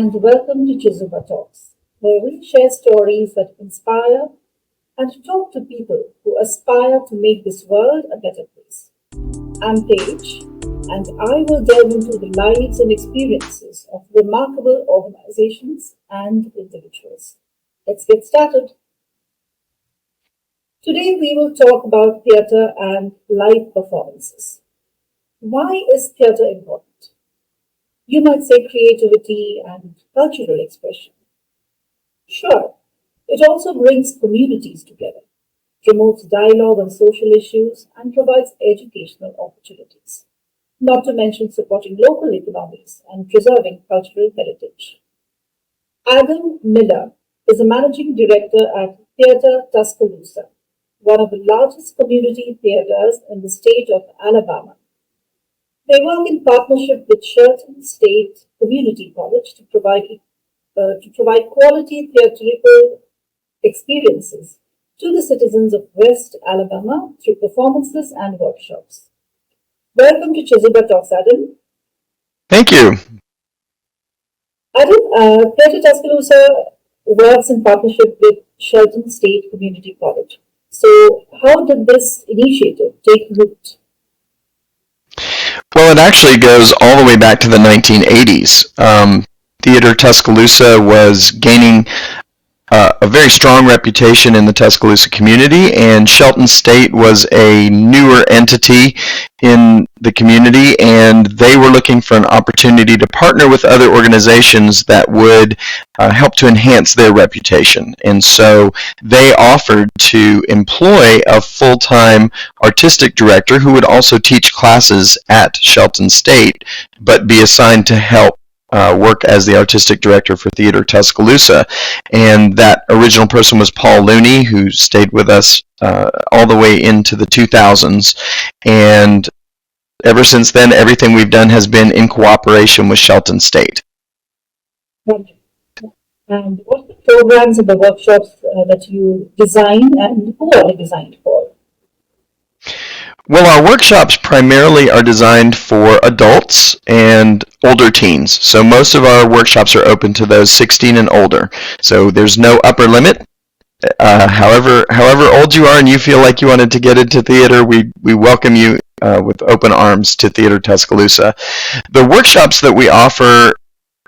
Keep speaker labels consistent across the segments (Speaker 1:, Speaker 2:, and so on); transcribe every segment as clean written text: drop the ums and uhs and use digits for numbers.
Speaker 1: and welcome to Chizuba Talks, where we share stories that inspire and talk to people who aspire to make this world a better place. I'm Paige, and I will delve into the lives and experiences of remarkable organizations and individuals. Let's get started. Today we will talk about theatre and live performances. Why is theatre important? You might say creativity and cultural expression. Sure, it also brings communities together, promotes dialogue on social issues, and provides educational opportunities, not to mention supporting local economies and preserving cultural heritage. Adam Miller is a managing director at Theater Tuscaloosa, one of the largest community theaters in the state of Alabama. They work in partnership with Shelton State Community College to provide quality theatrical experiences to the citizens of West Alabama through performances and workshops. Welcome to Chizuba Talks, Adam.
Speaker 2: Thank you.
Speaker 1: Adam, Theatre Tuscaloosa works in partnership with Shelton State Community College. So, how did this initiative take root?
Speaker 2: Well, it actually goes all the way back to the 1980s. Theater Tuscaloosa was gaining a very strong reputation in the Tuscaloosa community, and Shelton State was a newer entity in the community, and they were looking for an opportunity to partner with other organizations that would help to enhance their reputation. And so they offered to employ a full-time artistic director who would also teach classes at Shelton State, but be assigned to help work as the artistic director for Theater Tuscaloosa. And that original person was Paul Looney, who stayed with us all the way into the 2000s. And ever since then, everything we've done has been in cooperation with Shelton State.
Speaker 1: And what are the programs and the workshops that you design, and who are they designed for?
Speaker 2: Well, our workshops primarily are designed for adults and older teens. So most of our workshops are open to those 16 and older. So there's no upper limit. However old you are and you feel like you wanted to get into theater, we welcome you with open arms to Theater Tuscaloosa. The workshops that we offer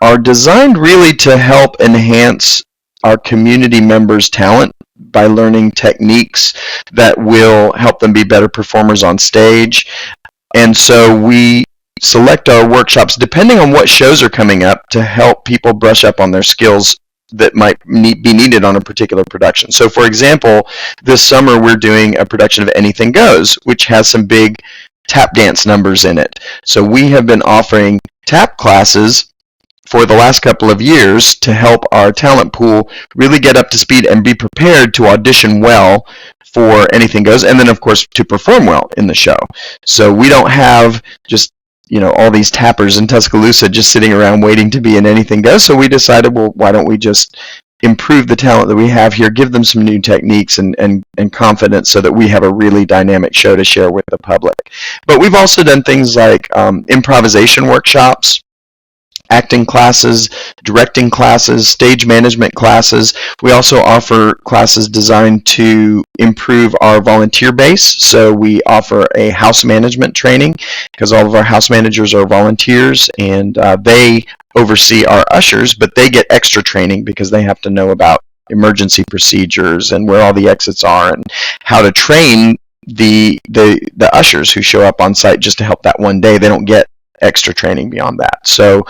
Speaker 2: are designed really to help enhance our community members' talent by learning techniques that will help them be better performers on stage. And so we select our workshops depending on what shows are coming up to help people brush up on their skills that might be needed on a particular production. So for example, this summer we're doing a production of Anything Goes, which has some big tap dance numbers in it. So we have been offering tap classes for the last couple of years to help our talent pool really get up to speed and be prepared to audition well for Anything Goes, and then of course to perform well in the show. So we don't have just all these tappers in Tuscaloosa just sitting around waiting to be in Anything Goes. So we decided, well, why don't we just improve the talent that we have here, give them some new techniques and confidence so that we have a really dynamic show to share with the public. But we've also done things like improvisation workshops, acting classes, directing classes, stage management classes. We also offer classes designed to improve our volunteer base. So we offer a house management training because all of our house managers are volunteers, and they oversee our ushers, but they get extra training because they have to know about emergency procedures and where all the exits are and how to train the ushers who show up on site just to help that one day. They don't get extra training beyond that. So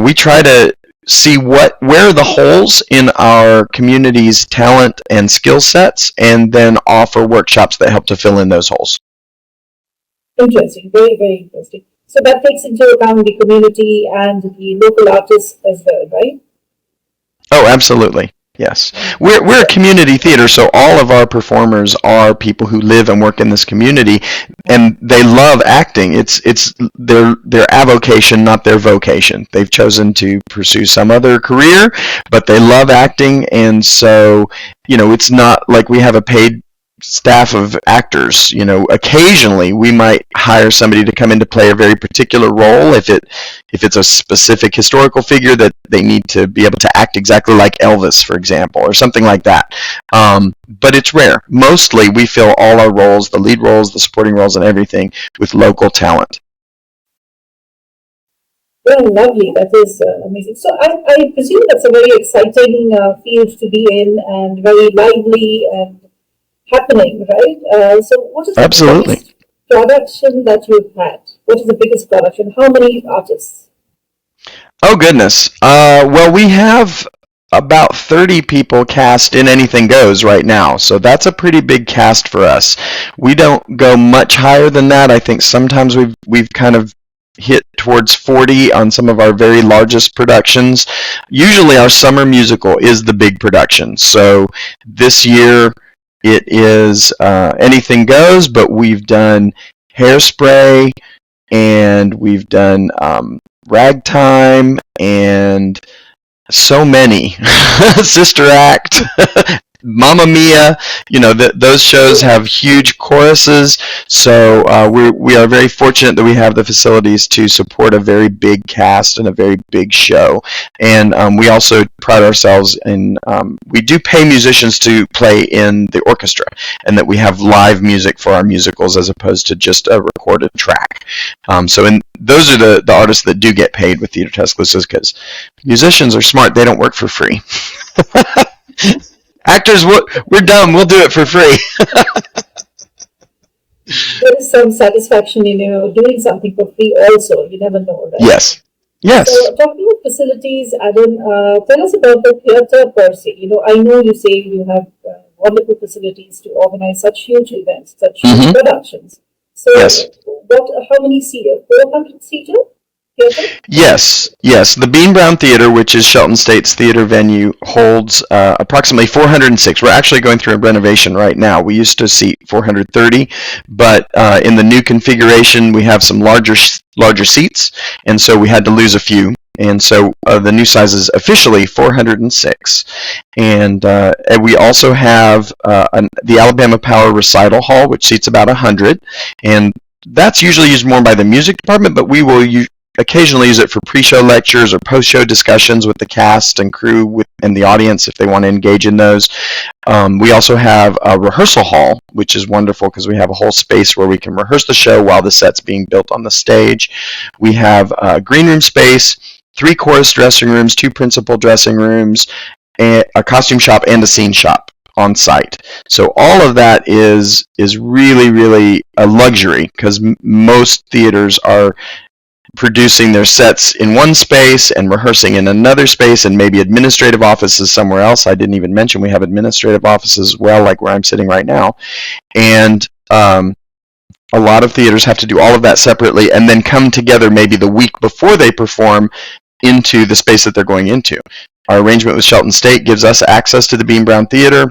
Speaker 2: we try to see where are the holes in our community's talent and skill sets, and then offer workshops that help to fill in those holes.
Speaker 1: Interesting, very, very interesting. So that takes into account the community and the local artists as well, right?
Speaker 2: Oh, absolutely. Yes. We're a community theater, so all of our performers are people who live and work in this community, and they love acting. It's their avocation, not their vocation. They've chosen to pursue some other career, but they love acting, and so it's not like we have a paid staff of actors. Occasionally we might hire somebody to come in to play a very particular role if it's a specific historical figure that they need to be able to act exactly like Elvis, for example, or something like that. But it's rare. Mostly we fill all our roles, the lead roles, the supporting roles, and everything with local talent.
Speaker 1: Well, lovely. That is amazing. So I presume that's a very exciting field to be in and very lively and happening, right? So what is the
Speaker 2: Absolutely.
Speaker 1: biggest production that you've had? What is the biggest production? How many artists?
Speaker 2: Oh, goodness. Well, we have about 30 people cast in Anything Goes right now, so that's a pretty big cast for us. We don't go much higher than that. I think sometimes we've kind of hit towards 40 on some of our very largest productions. Usually our summer musical is the big production. So this year it is Anything Goes, but we've done Hairspray, and we've done Ragtime, and so many. Sister Act, Mamma Mia. Those shows have huge choruses, so we are very fortunate that we have the facilities to support a very big cast and a very big show. And we also pride ourselves in, we do pay musicians to play in the orchestra, and that we have live music for our musicals as opposed to just a recorded track. Those are the artists that do get paid with Theater Tuscaloosa, because musicians are smart. They don't work for free. Actors, we're dumb. We'll do it for free.
Speaker 1: There is some satisfaction in doing something for free also. You never know, right?
Speaker 2: Yes.
Speaker 1: So talking of facilities, Adam, tell us about the theatre per se. I know you say you have wonderful facilities to organize such huge events, such huge productions. So
Speaker 2: Yes.
Speaker 1: How many seater? 400 seater?
Speaker 2: Yes. The Bean Brown Theater, which is Shelton State's theater venue, holds approximately 406. We're actually going through a renovation right now. We used to seat 430, but in the new configuration, we have some larger seats, and so we had to lose a few. And so the new size is officially 406. And we also have the Alabama Power Recital Hall, which seats about 100. And that's usually used more by the music department, but we will occasionally use it for pre-show lectures or post-show discussions with the cast and crew and the audience if they want to engage in those. We also have a rehearsal hall, which is wonderful because we have a whole space where we can rehearse the show while the set's being built on the stage. We have a green room space, 3 chorus dressing rooms, 2 principal dressing rooms, a costume shop, and a scene shop on site. So all of that is really, really a luxury, because most theaters are producing their sets in one space and rehearsing in another space, and maybe administrative offices somewhere else. I didn't even mention we have administrative offices as well, like where I'm sitting right now. And a lot of theaters have to do all of that separately and then come together maybe the week before they perform into the space that they're going into. Our arrangement with Shelton State gives us access to the Bean Brown Theater.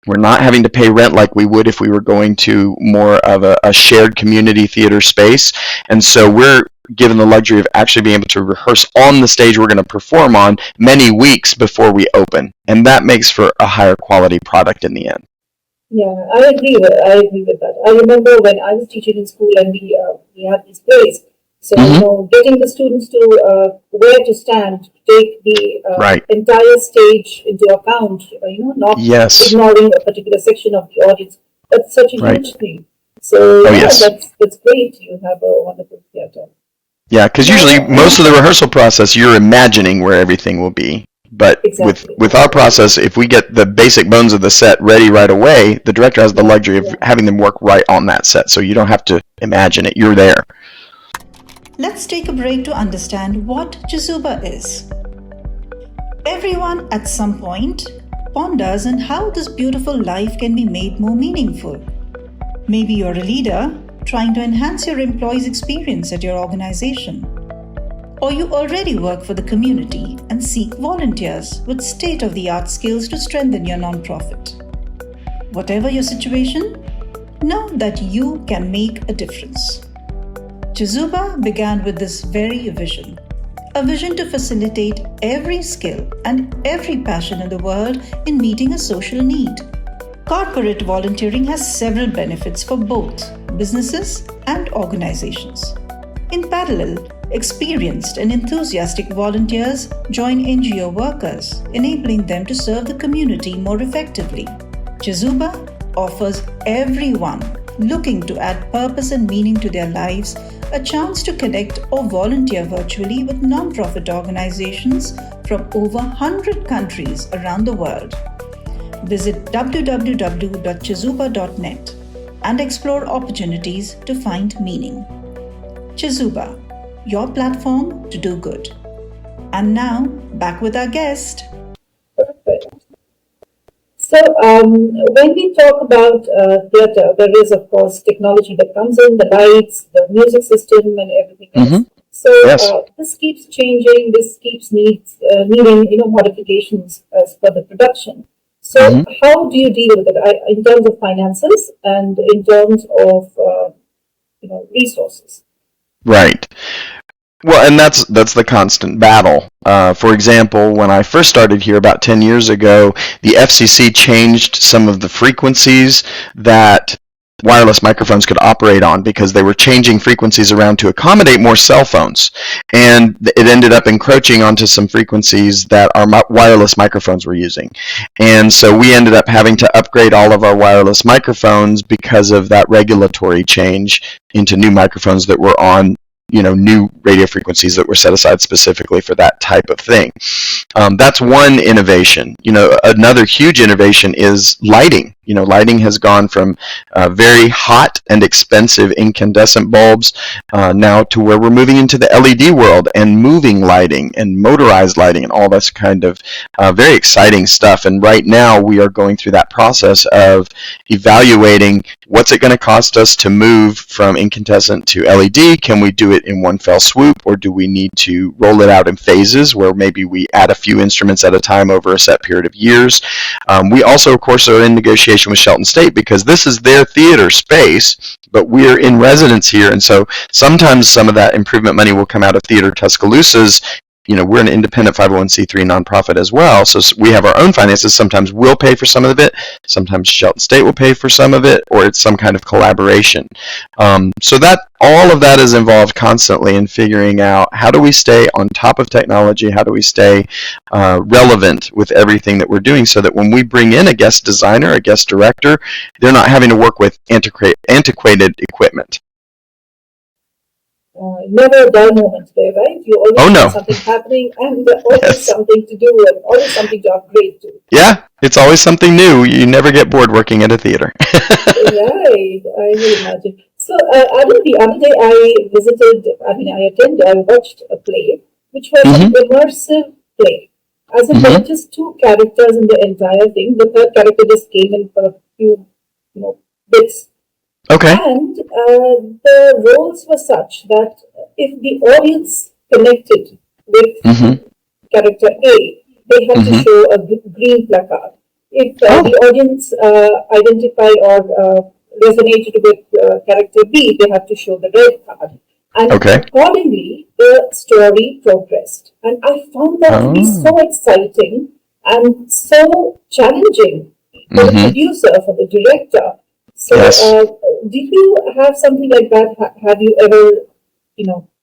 Speaker 2: We're not having to pay rent like we would if we were going to more of a shared community theater space. And so we're given the luxury of actually being able to rehearse on the stage we're going to perform on many weeks before we open. And that makes for a higher quality product in the end.
Speaker 1: Yeah, I agree with that. I remember when I was teaching in school and we had these plays. So, getting the students to where to stand, take the entire stage into account, not ignoring a particular section of the audience. That's such a huge thing. So, that's great. You have a wonderful theater.
Speaker 2: Yeah, because usually most of the rehearsal process, you're imagining where everything will be. But with our process, if we get the basic bones of the set ready right away, the director has the luxury of having them work right on that set. So you don't have to imagine it. You're there.
Speaker 3: Let's take a break to understand what Chizuba is. Everyone at some point ponders on how this beautiful life can be made more meaningful. Maybe you're a leader trying to enhance your employees' experience at your organization. Or you already work for the community and seek volunteers with state-of-the-art skills to strengthen your nonprofit. Whatever your situation, know that you can make a difference. Chizuba began with this very vision, a vision to facilitate every skill and every passion in the world in meeting a social need. Corporate volunteering has several benefits for both businesses and organizations. In parallel, experienced and enthusiastic volunteers join NGO workers, enabling them to serve the community more effectively. Chizuba offers everyone looking to add purpose and meaning to their lives a chance to connect or volunteer virtually with non-profit organizations from over 100 countries around the world. Visit www.chizuba.net and explore opportunities to find meaning. Chizuba, your platform to do good. And now, back with our guest.
Speaker 1: Perfect. So, when we talk about theater, there is, of course, technology that comes in, the lights, the music system, and everything else. So,
Speaker 2: Yes.
Speaker 1: this keeps changing. This keeps needing, modifications as per the production. So, how do you deal with it in terms of finances and in terms of, resources?
Speaker 2: Right. Well, and that's the constant battle. For example, when I first started here about 10 years ago, the FCC changed some of the frequencies that wireless microphones could operate on because they were changing frequencies around to accommodate more cell phones. And it ended up encroaching onto some frequencies that our wireless microphones were using. And so we ended up having to upgrade all of our wireless microphones because of that regulatory change into new microphones that were on new radio frequencies that were set aside specifically for that type of thing. That's one innovation. Another huge innovation is lighting. Lighting has gone from very hot and expensive incandescent bulbs now to where we're moving into the LED world and moving lighting and motorized lighting and all this kind of very exciting stuff. And right now we are going through that process of evaluating what's it going to cost us to move from incandescent to LED. Can we do it in one fell swoop, or do we need to roll it out in phases where maybe we add a few instruments at a time over a set period of years? We also, of course, are in negotiation with Shelton State because this is their theater space, but we're in residence here, and so sometimes some of that improvement money will come out of Theater Tuscaloosa's. We're an independent 501c3 nonprofit as well, so we have our own finances. Sometimes we'll pay for some of it, sometimes Shelton State will pay for some of it, or it's some kind of collaboration. So that all of that is involved constantly in figuring out how do we stay on top of technology, how do we stay relevant with everything that we're doing so that when we bring in a guest designer, a guest director, they're not having to work with antiquated equipment.
Speaker 1: Never a dull moment there, right? You always have something happening and always something to do and always something to upgrade to.
Speaker 2: Yeah, it's always something new. You never get bored working at a theater.
Speaker 1: Right, I will imagine. So, Adam, the other day I watched a play, which was an immersive play. As in, there were just two characters in the entire thing. The third character just came in for a few, bits.
Speaker 2: Okay.
Speaker 1: And the roles were such that if the audience connected with character A, they had to show a green placard. If the audience identified or resonated with character B, they had to show the red card. And accordingly, the story progressed. And I found that to be so exciting and so challenging for the producer, for the director. So, did you have something like that? Have you ever,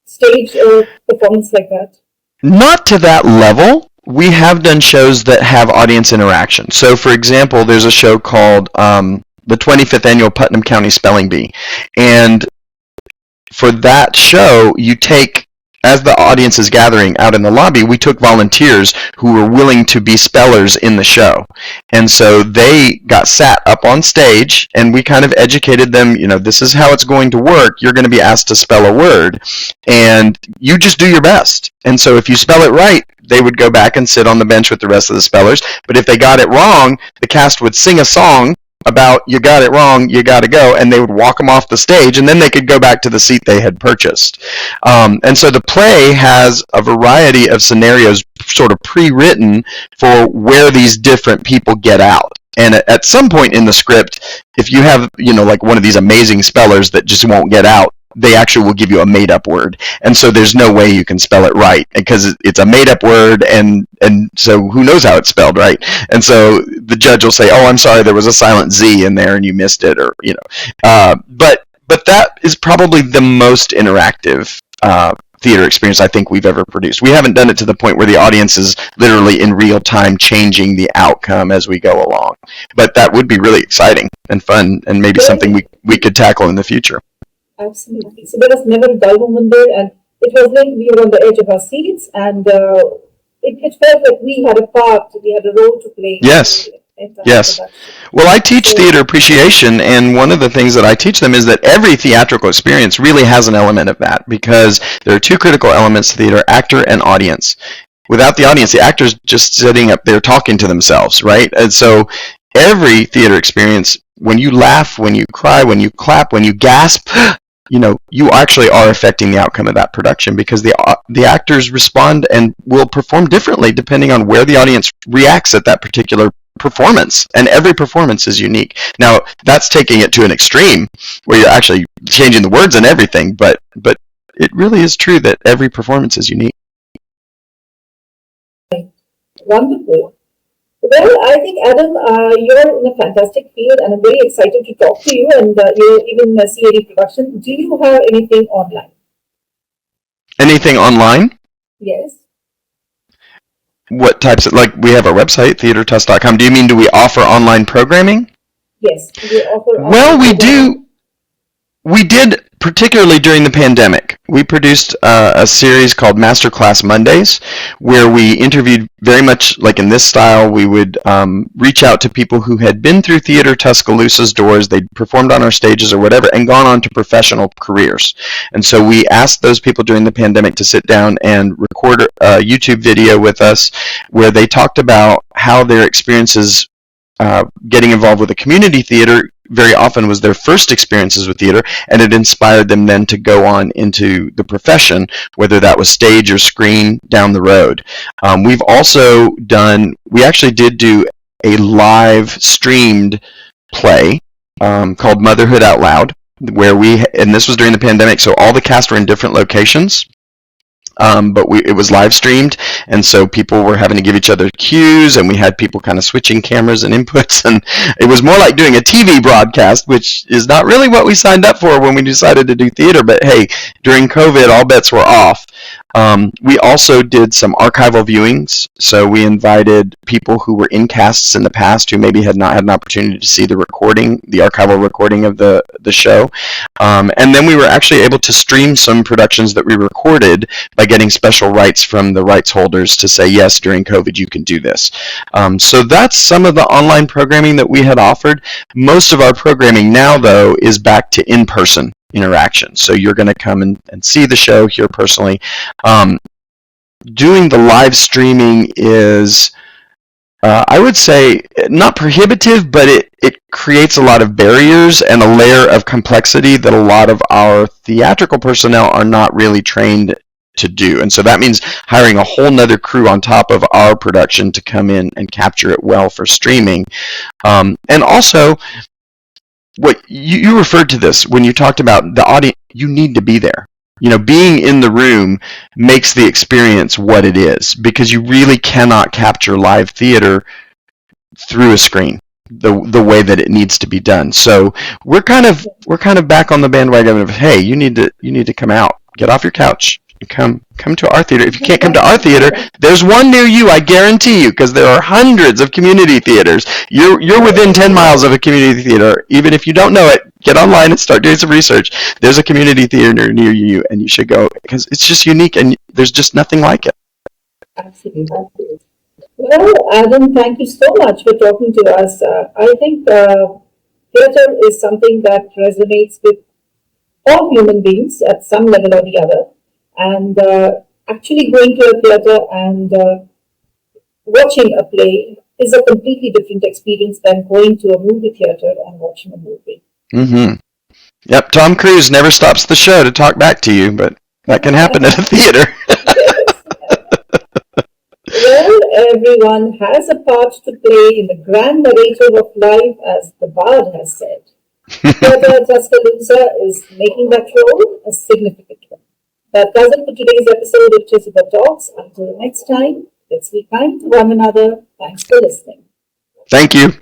Speaker 1: staged a performance like that?
Speaker 2: Not to that level. We have done shows that have audience interaction. So, for example, there's a show called the 25th Annual Putnam County Spelling Bee. And for that show, you take, as the audience is gathering out in the lobby, we took volunteers who were willing to be spellers in the show. And so they got sat up on stage, and we kind of educated them, this is how it's going to work. You're going to be asked to spell a word, and you just do your best. And so if you spell it right, they would go back and sit on the bench with the rest of the spellers. But if they got it wrong, the cast would sing a song about you got it wrong, you got to go, and they would walk them off the stage, and then they could go back to the seat they had purchased. And so the play has a variety of scenarios sort of pre-written for where these different people get out. And at some point in the script, if you have, like one of these amazing spellers that just won't get out, they actually will give you a made-up word, and so there's no way you can spell it right because it's a made-up word, and so who knows how it's spelled, right? And so the judge will say, "Oh, I'm sorry, there was a silent Z in there, and you missed it," or but that is probably the most interactive theater experience I think we've ever produced. We haven't done it to the point where the audience is literally in real time changing the outcome as we go along. But that would be really exciting and fun, and maybe something we could tackle in the future.
Speaker 1: Absolutely. So there was never a dull moment there, and it was like we were on the edge of our seats, and it felt like we had a part, we had a role to play.
Speaker 2: Yes. Yes. Well, I teach theater appreciation, and one of the things that I teach them is that every theatrical experience really has an element of that, because there are two critical elements to theater: actor and audience. Without the audience, the actor's just sitting up there talking to themselves, right? And so every theater experience, when you laugh, when you cry, when you clap, when you gasp, you actually are affecting the outcome of that production, because the actors respond and will perform differently depending on where the audience reacts at that particular performance, and every performance is unique. Now, that's taking it to an extreme where you're actually changing the words and everything, but it really is true that every performance is unique.
Speaker 1: Wonderful. Well, I think, Adam, you're in a fantastic field, and I'm very excited to talk to you, and you're even a CAD production. Do you have anything online?
Speaker 2: Anything online?
Speaker 1: Yes.
Speaker 2: What types of, like, we have our website, theatertus.com. Do you mean, do we offer online programming?
Speaker 1: Yes. Do you offer
Speaker 2: well, we do. We did, particularly during the pandemic. We produced a series called Masterclass Mondays, where we interviewed, very much like in this style, we would reach out to people who had been through Theater Tuscaloosa's doors, they'd performed on our stages or whatever, and gone on to professional careers. And so we asked those people during the pandemic to sit down and record a YouTube video with us, where they talked about how their experiences getting involved with a community theater very often was their first experiences with theater, and it inspired them then to go on into the profession, whether that was stage or screen down the road. We've also we actually did do a live streamed play called Motherhood Out Loud, where and this was during the pandemic, so all the cast were in different locations. But it was live streamed, and so people were having to give each other cues, and we had people kind of switching cameras and inputs, and it was more like doing a TV broadcast, which is not really what we signed up for when we decided to do theater, but hey, during COVID, all bets were off. We also did some archival viewings, so we invited people who were in casts in the past who maybe had not had an opportunity to see the archival recording of the show, and then we were actually able to stream some productions that we recorded by getting special rights from the rights holders to say, yes, during COVID you can do this. So that's some of the online programming that we had offered. Most of our programming now, though, is back to in-person interaction. So you're going to come and see the show here personally. Doing the live streaming is, I would say, not prohibitive, but it creates a lot of barriers and a layer of complexity that a lot of our theatrical personnel are not really trained to do. And so that means hiring a whole nother crew on top of our production to come in and capture it well for streaming. And also, what you referred to this when you talked about the audience, you need to be there. Being in the room makes the experience what it is, because you really cannot capture live theater through a screen the way that it needs to be done. So we're kind of back on the bandwagon of, hey, you need to come out, get off your couch, and come to our theater. If you can't come to our theater, there's one near you, I guarantee you, because there are hundreds of community theaters. You're within 10 miles of a community theater. Even if you don't know it, get online and start doing some research. There's a community theater near you, and you should go, because it's just unique, and there's just nothing like it.
Speaker 1: Absolutely. Well, Adam, thank you so much for talking to us. I think theater is something that resonates with all human beings at some level or the other. And actually going to a theater and watching a play is a completely different experience than going to a movie theater and watching a movie.
Speaker 2: Mm-hmm. Yep, Tom Cruise never stops the show to talk back to you, but that can happen at a theater.
Speaker 1: Well, everyone has a part to play in the grand narrative of life, as the bard has said. Theater Tuscaloosa is making that role a significant one. That does it for today's episode of Jessica Talks. Until next time, let's be kind to one another. Thanks for listening.
Speaker 2: Thank you.